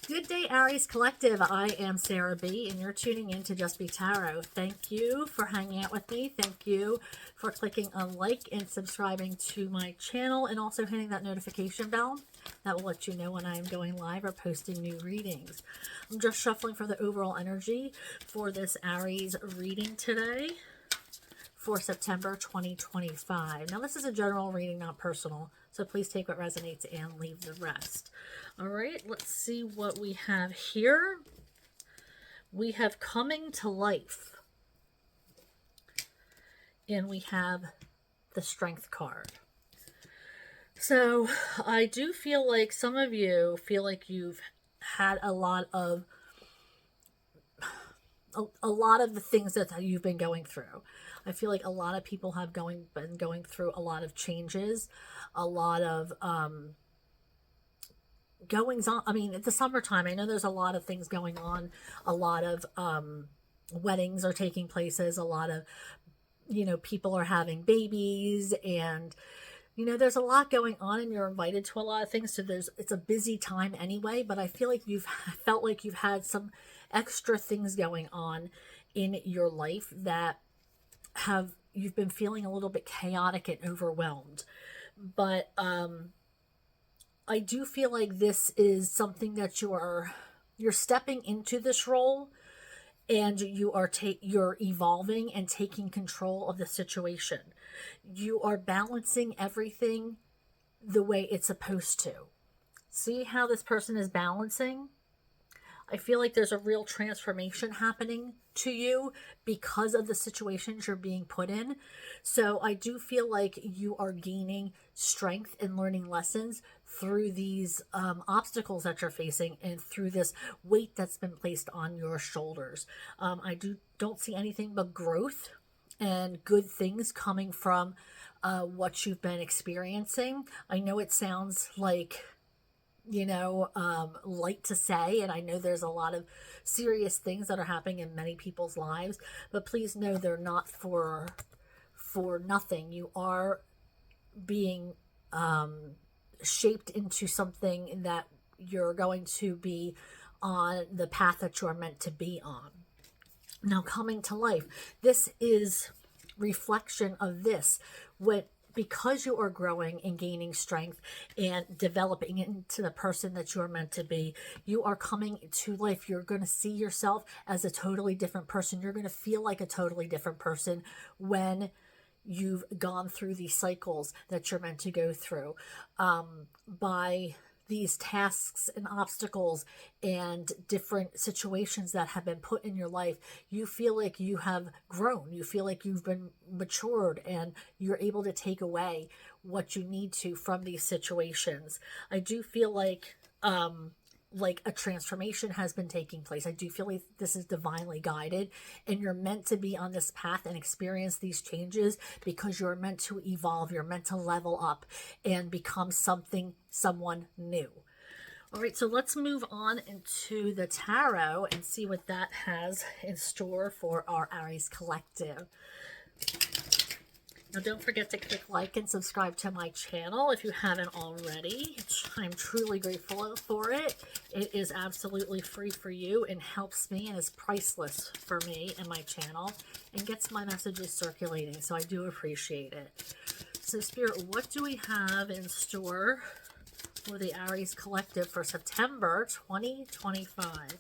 Good day, Aries Collective. I am Sarah B, and you're tuning in to Just Be Tarot. Thank you for hanging out with me. Thank you for clicking on like and subscribing to my channel, and also hitting that notification bell. That will let you know when I'm going live or posting new readings. I'm just shuffling for the overall energy for this Aries reading today for September 2025. Now, this is a general reading, not personal, so please take what resonates and leave the rest. All right, let's see what we have here. We have coming to life, and we have the Strength card. So I do feel like some of you feel like you've had a lot of the things that you've been going through. I feel like a lot of people have been going through a lot of changes, a lot of goings on. I mean, it's the summertime. I know there's a lot of things going on. A lot of weddings are taking places. A lot of, people are having babies, and there's a lot going on, and you're invited to a lot of things. So it's a busy time anyway, but I feel like you've felt like you've had some extra things going on in your life that you've been feeling a little bit chaotic and overwhelmed. But I do feel like this is something that you're stepping into this role, and you're evolving and taking control of the situation. You are balancing everything the way it's supposed to. See how this person is balancing? I feel like there's a real transformation happening to you because of the situations you're being put in. So I do feel like you are gaining strength and learning lessons through these obstacles that you're facing, and through this weight that's been placed on your shoulders. I don't see anything but growth and good things coming from what you've been experiencing. I know it sounds like light to say, and I know there's a lot of serious things that are happening in many people's lives, but please know they're not for nothing. You are being shaped into something that you're going to be on the path that you're meant to be on. Now, coming to life, this is reflection of this. Because you are growing and gaining strength and developing into the person that you are meant to be, you are coming to life. You're going to see yourself as a totally different person. You're going to feel like a totally different person when you've gone through these cycles that you're meant to go through. By these tasks and obstacles and different situations that have been put in your life, you feel like you have grown. You feel like you've been matured, and you're able to take away what you need to from these situations. I do feel like a transformation has been taking place. I do feel like this is divinely guided, and you're meant to be on this path and experience these changes because you're meant to evolve. You're meant to level up and become someone new. All right, so let's move on into the tarot and see what that has in store for our Aries Collective. Now, don't forget to click like and subscribe to my channel if you haven't already. I'm truly grateful for it. It is absolutely free for you and helps me, and is priceless for me and my channel, and gets my messages circulating. So I do appreciate it. So, Spirit, what do we have in store for the Aries Collective for September 2025?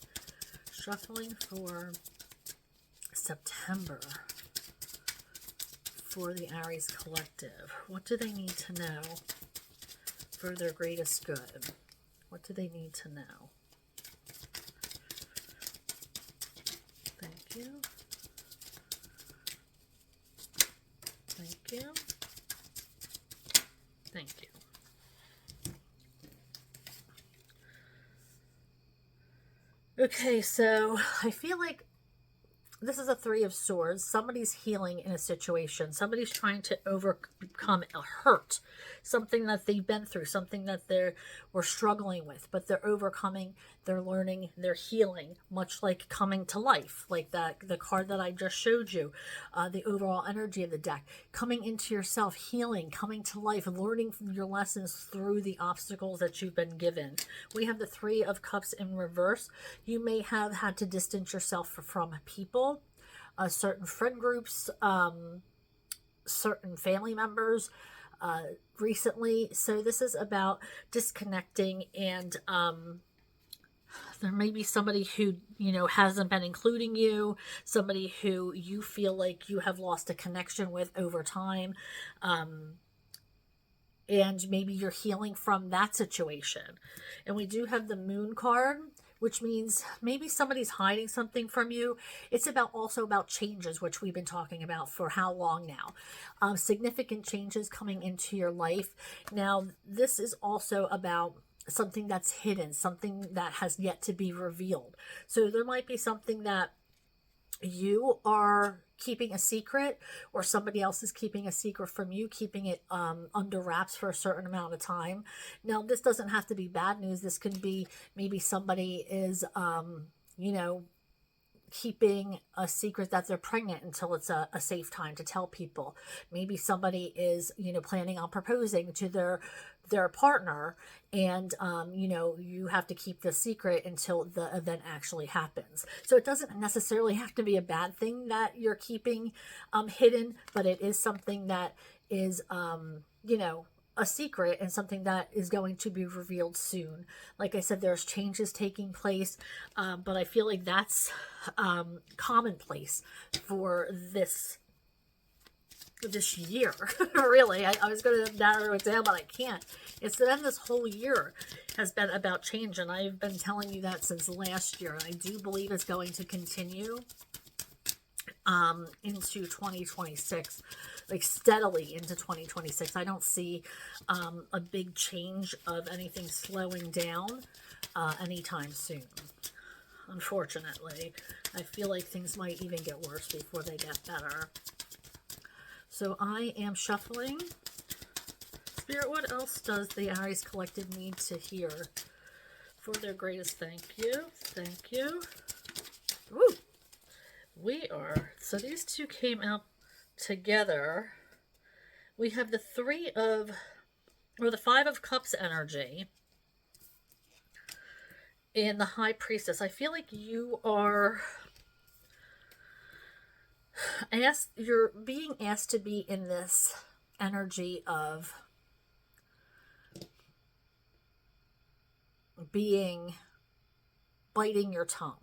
Shuffling for September for the Aries Collective. What do they need to know for their greatest good? What do they need to know? Thank you. Thank you. Thank you. Okay, so I feel like this is a Three of Swords. Somebody's healing in a situation. Somebody's trying to overcome a hurt, something that they've been through, something that were struggling with, but they're overcoming, they're learning, they're healing, much like coming to life, like the card that I just showed you, the overall energy of the deck, coming into yourself, healing, coming to life, learning your lessons through the obstacles that you've been given. We have the Three of Cups in reverse. You may have had to distance yourself from people, certain friend groups, certain family members recently. So this is about disconnecting, and there may be somebody who, hasn't been including you, somebody who you feel like you have lost a connection with over time. And maybe you're healing from that situation. And we do have the Moon card, which means maybe somebody's hiding something from you. It's also about changes, which we've been talking about for how long now? Significant changes coming into your life. Now, this is also about something that's hidden, something that has yet to be revealed. So there might be something that you are keeping a secret, or somebody else is keeping a secret from you, keeping it under wraps for a certain amount of time. Now, this doesn't have to be bad news. This can be maybe somebody is keeping a secret that they're pregnant until it's a safe time to tell people. Maybe somebody is planning on proposing to their partner, and you have to keep the secret until the event actually happens. So it doesn't necessarily have to be a bad thing that you're keeping hidden, but it is something that is a secret, and something that is going to be revealed soon. Like I said, there's changes taking place, but I feel like that's commonplace for this year. Really, I was going to narrow it down, but I can't. It's that this whole year has been about change, and I've been telling you that since last year, and I do believe it's going to continue into 2026, like steadily into 2026. I don't see a big change of anything slowing down anytime soon. Unfortunately, I feel like things might even get worse before they get better. So I am shuffling. Spirit, what else does the Aries Collective need to hear for their greatest thank you? Thank you. Woo! So these two came out together. We have the the Five of Cups energy and the High Priestess. I feel like you're being asked to be in this energy of biting your tongue.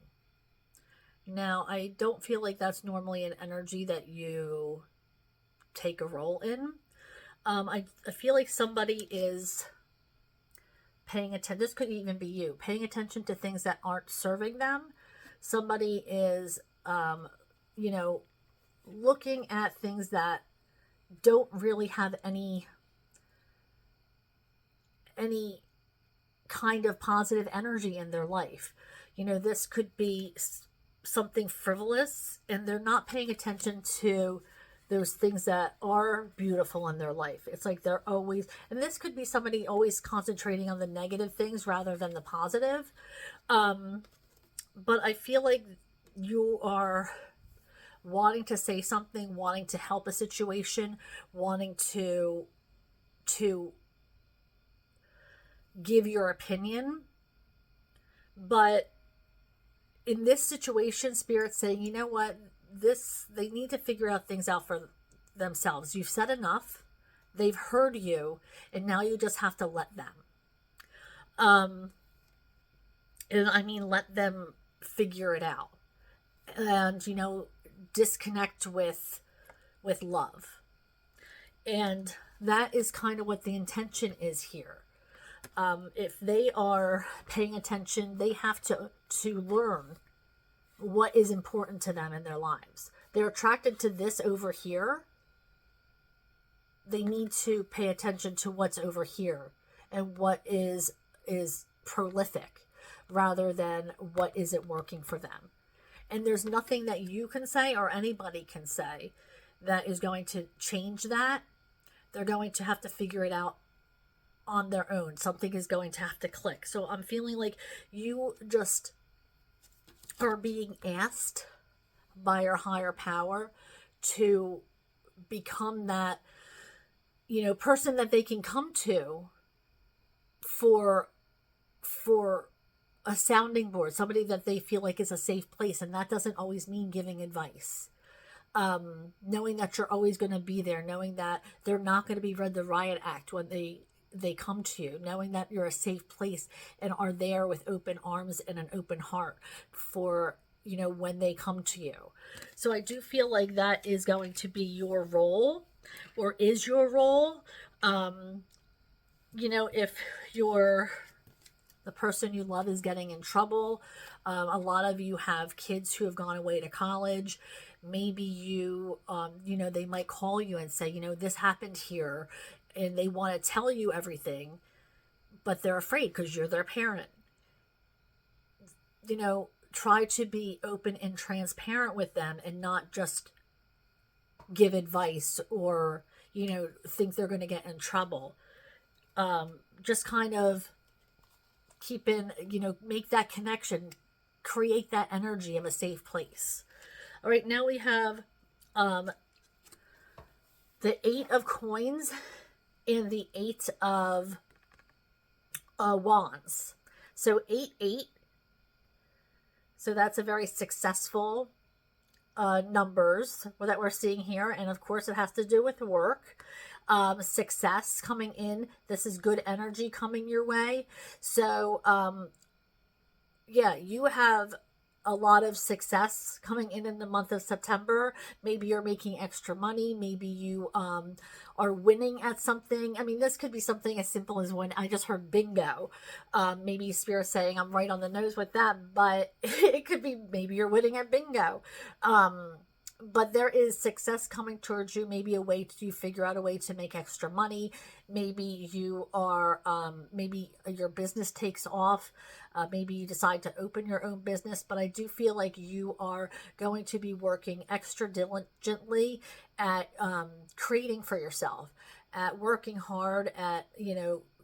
Now, I don't feel like that's normally an energy that you take a role in. I feel like somebody is paying attention. This could even be you, paying attention to things that aren't serving them. Somebody is, looking at things that don't really have any kind of positive energy in their life. This could be something frivolous, and they're not paying attention to those things that are beautiful in their life. It's like they're always, and this could be somebody always concentrating on the negative things rather than the positive. But I feel like you are wanting to say something, wanting to help a situation, wanting to give your opinion. But in this situation, Spirit's saying, you know what, they need to figure out things out for themselves. You've said enough. They've heard you, and now you just have to let them. And I mean, let them figure it out. And, disconnect with love. And that is kind of what the intention is here. If they are paying attention, they have to learn what is important to them in their lives. They're attracted to this over here. They need to pay attention to what's over here and what is prolific rather than what isn't working for them. And there's nothing that you can say or anybody can say that is going to change that. They're going to have to figure it out on their own. Something is going to have to click. So I'm feeling like you just are being asked by your higher power to become that, person that they can come to for a sounding board, somebody that they feel like is a safe place. And that doesn't always mean giving advice. Knowing that you're always going to be there, knowing that they're not going to be read the riot act when they come to you, knowing that you're a safe place and are there with open arms and an open heart for, when they come to you. So I do feel like that is going to be your role, or is your role. If the person you love is getting in trouble, a lot of you have kids who have gone away to college. Maybe they might call you and say, this happened here, and they want to tell you everything, but they're afraid because you're their parent. Try to be open and transparent with them and not just give advice or, think they're going to get in trouble. Just kind of make that connection, create that energy of a safe place. All right, now we have the 8 of coins and the 8 of wands. So 8-8. So that's a very successful numbers that we're seeing here. And of course, it has to do with work. Success coming in. This is good energy coming your way. So, you have a lot of success coming in the month of September. Maybe you're making extra money. Maybe you are winning at something. I mean, this could be something as simple as when I just heard bingo. Maybe Spirit saying I'm right on the nose with that, but it could be maybe you're winning at bingo. But there is success coming towards you. Maybe you figure out a way to make extra money. Maybe you are, maybe your business takes off. Maybe you decide to open your own business. But I do feel like you are going to be working extra diligently at creating for yourself, at working hard, at,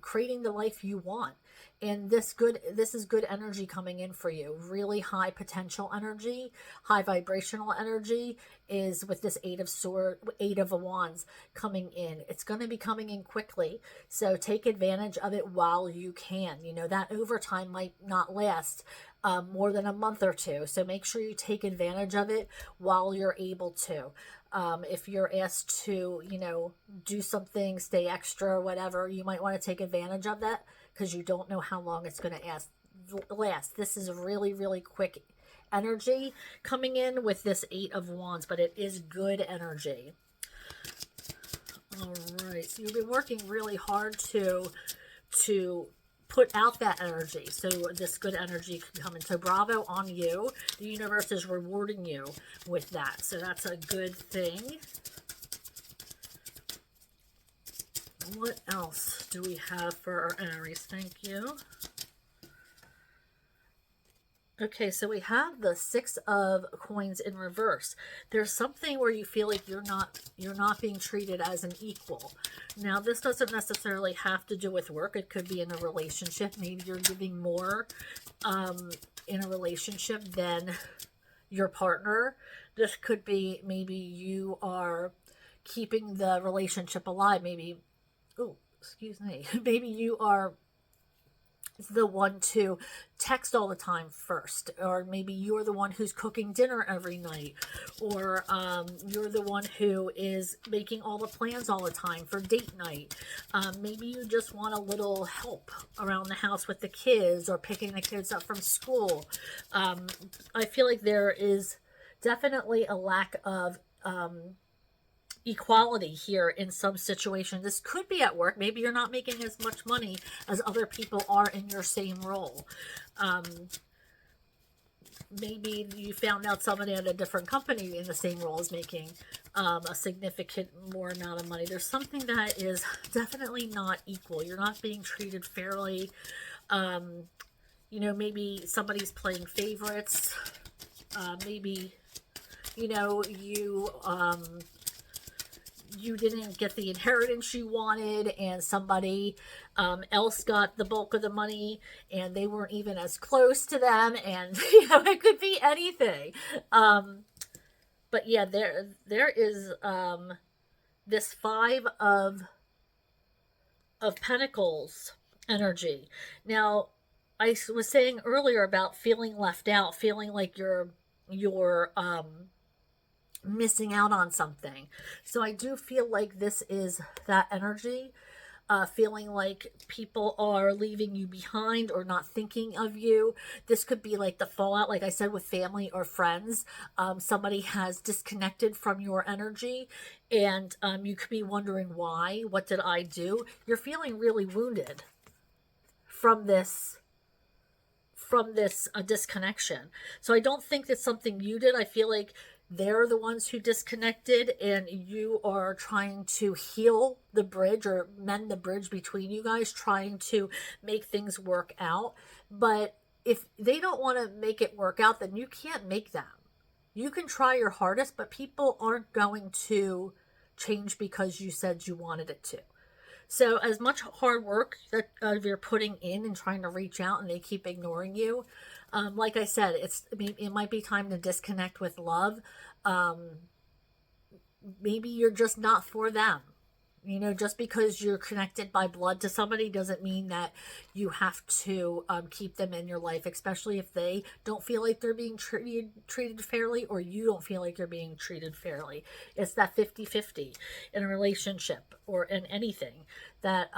creating the life you want. And this is good energy coming in for you. Really high potential energy, high vibrational energy is with this 8 of wands coming in. It's going to be coming in quickly. So take advantage of it while you can. That overtime might not last more than a month or two. So make sure you take advantage of it while you're able to. If you're asked to, do something, stay extra or whatever, you might want to take advantage of that because you don't know how long it's going to last. This is really, really quick energy coming in with this 8 of wands, but it is good energy. All right. So you've been working really hard to put out that energy. So this good energy can come in. So bravo on you. The universe is rewarding you with that. So that's a good thing. What else do we have for our Aries? Thank you. Okay, so we have the 6 of coins in reverse. There's something where you feel like you're not being treated as an equal. Now, this doesn't necessarily have to do with work. It could be in a relationship. Maybe you're giving more in a relationship than your partner. This could be maybe you are keeping the relationship alive. Maybe, maybe you are the one to text all the time first, or maybe you're the one who's cooking dinner every night, or you're the one who is making all the plans all the time for date night. Maybe you just want a little help around the house with the kids or picking the kids up from school. I feel like there is definitely a lack of equality here in some situation. This could be at work. Maybe you're not making as much money as other people are in your same role. Maybe you found out somebody at a different company in the same role is making a significant more amount of money. There's something that is definitely not equal. You're not being treated fairly. Maybe somebody's playing favorites. maybe, you know, you didn't get the inheritance you wanted, and somebody else got the bulk of the money, and they weren't even as close to them, and you know, it could be anything. But yeah, there is this five of Pentacles energy. Now, I was saying earlier about feeling left out, feeling like you're missing out on something. So I do feel like this is that energy, feeling like people are leaving you behind or not thinking of you. This could be like the fallout, like I said, with family or friends. Somebody has disconnected from your energy, and you could be wondering why. What did I do? You're feeling really wounded from this disconnection. So I don't think it's something you did. I feel like they're the ones who disconnected, and you are trying to heal the bridge or mend the bridge between you guys, trying to make things work out. But if they don't want to make it work out, then you can't make them. You can try your hardest, but people aren't going to change because you said you wanted it to. So as much hard work that you're putting in and trying to reach out, and they keep ignoring you, like I said, it might be time to disconnect with love. Maybe you're just not for them. You know, just because you're connected by blood to somebody doesn't mean that you have to keep them in your life, especially if they don't feel like they're being treated fairly, or you don't feel like you're being treated fairly. It's that 50-50 in a relationship or in anything, that,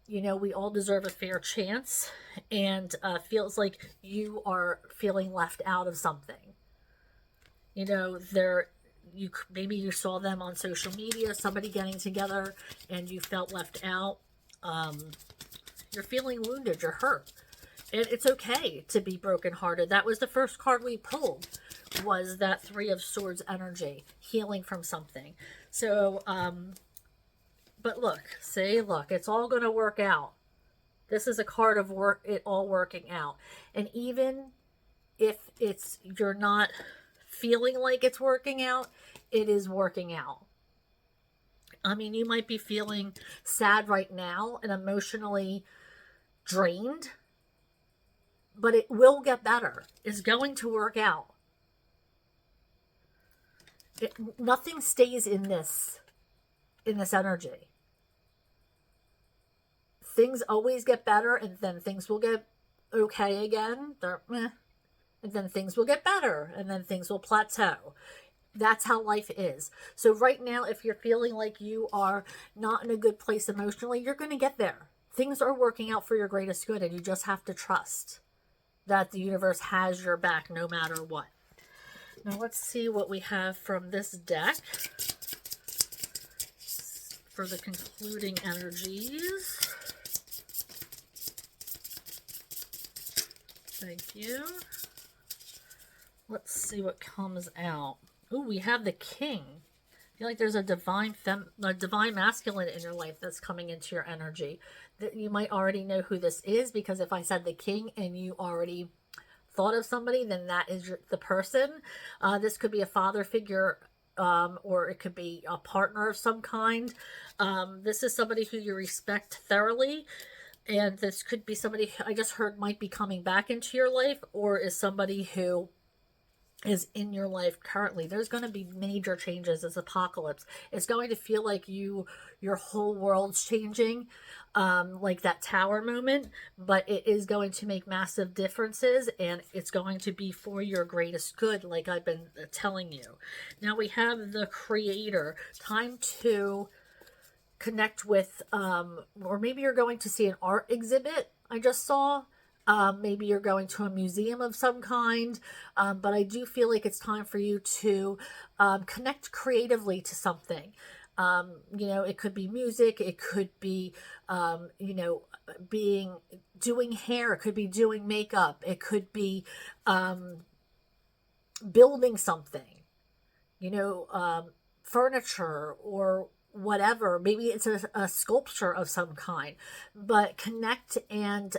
you know, we all deserve a fair chance, and feels like you are feeling left out of something. You know, maybe you saw them on social media, somebody getting together, and you felt left out. You're feeling wounded, you're hurt, and it's okay to be brokenhearted. That was the first card we pulled, was that Three of Swords energy, healing from something. So but look, it's all going to work out. This is a card of it all working out. And even if you're not feeling like it's working out, it is working out. I mean, you might be feeling sad right now and emotionally drained, but it will get better. It's going to work out. Nothing stays in this energy. Things always get better, and then things will get okay again. And then things will get better, and then things will plateau. That's how life is. So right now, if you're feeling like you are not in a good place emotionally, you're going to get there. Things are working out for your greatest good, and you just have to trust that the universe has your back no matter what. Now let's see what we have from this deck for the concluding energies. Thank you. Let's see what comes out. Ooh, we have the King. I feel like there's a divine masculine in your life that's coming into your energy. That you might already know who this is, because if I said the King and you already thought of somebody, then that is the person. This could be a father figure, or it could be a partner of some kind. This is somebody who you respect thoroughly. And this could be somebody I just heard might be coming back into your life, or is somebody who is in your life currently. There's going to be major changes. This apocalypse. It's going to feel like your whole world's changing, like that tower moment, but it is going to make massive differences, and it's going to be for your greatest good, like I've been telling you. Now we have the Creator. Time to connect with, or maybe you're going to see an art exhibit I just saw. Maybe you're going to a museum of some kind, but I do feel like it's time for you to connect creatively to something. You know, it could be music, it could be, you know, doing hair, it could be doing makeup, it could be building something, you know, furniture or whatever. Maybe it's a sculpture of some kind, but connect and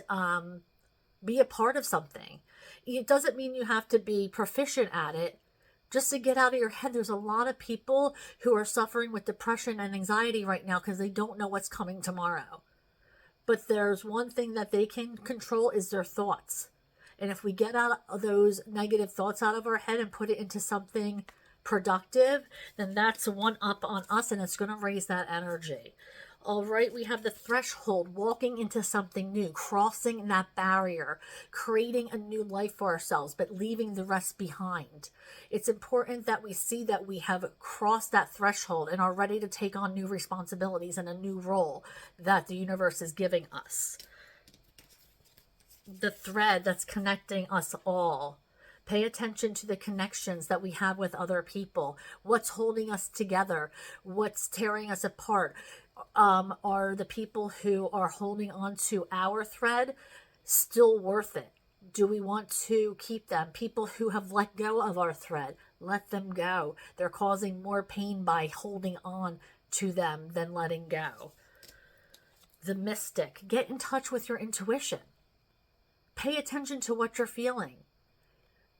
be a part of something. It doesn't mean you have to be proficient at it. Just to get out of your head, there's a lot of people who are suffering with depression and anxiety right now because they don't know what's coming tomorrow. But there's one thing that they can control is their thoughts. And if we get out of those negative thoughts out of our head and put it into something productive, then that's one up on us, and it's going to raise that energy. All right, we have the threshold, walking into something new, crossing that barrier, creating a new life for ourselves, but leaving the rest behind. It's important that we see that we have crossed that threshold and are ready to take on new responsibilities and a new role that the universe is giving us. The thread that's connecting us all. Pay attention to the connections that we have with other people. What's holding us together? What's tearing us apart? Are the people who are holding on to our thread still worth it? Do we want to keep them? People who have let go of our thread, let them go. They're causing more pain by holding on to them than letting go. The mystic. Get in touch with your intuition. Pay attention to what you're feeling.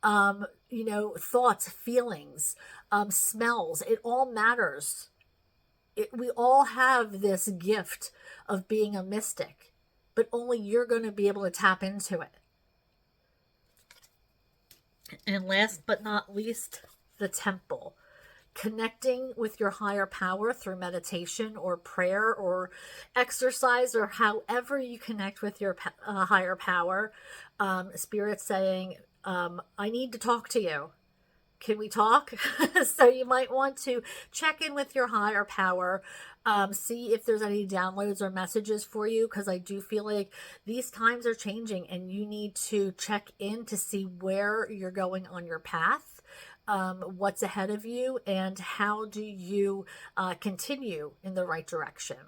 Thoughts, feelings, smells. It all matters. We all have this gift of being a mystic, but only you're going to be able to tap into it. And last but not least, the temple. Connecting with your higher power through meditation or prayer or exercise, or however you connect with your higher power. Spirit saying, I need to talk to you. Can we talk? So you might want to check in with your higher power, see if there's any downloads or messages for you, because I do feel like these times are changing and you need to check in to see where you're going on your path, what's ahead of you, and how do you continue in the right direction.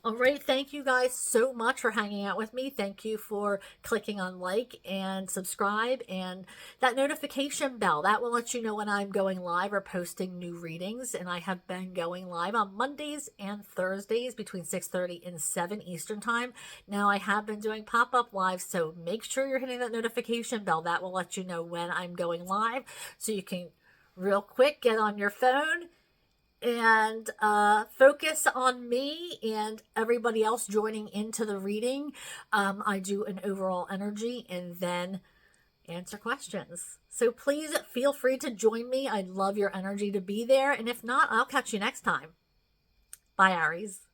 All right, thank you guys so much for hanging out with me. Thank you for clicking on like and subscribe, and that notification bell. That will let you know when I'm going live or posting new readings. And I have been going live on Mondays and Thursdays between 6:30 and 7 Eastern Time. Now I have been doing pop-up live, so make sure you're hitting that notification bell. That will let you know when I'm going live, so you can real quick get on your phone and focus on me and everybody else joining into the reading. I do an overall energy and then answer questions. So please feel free to join me. I'd love your energy to be there. And if not, I'll catch you next time. Bye, Aries.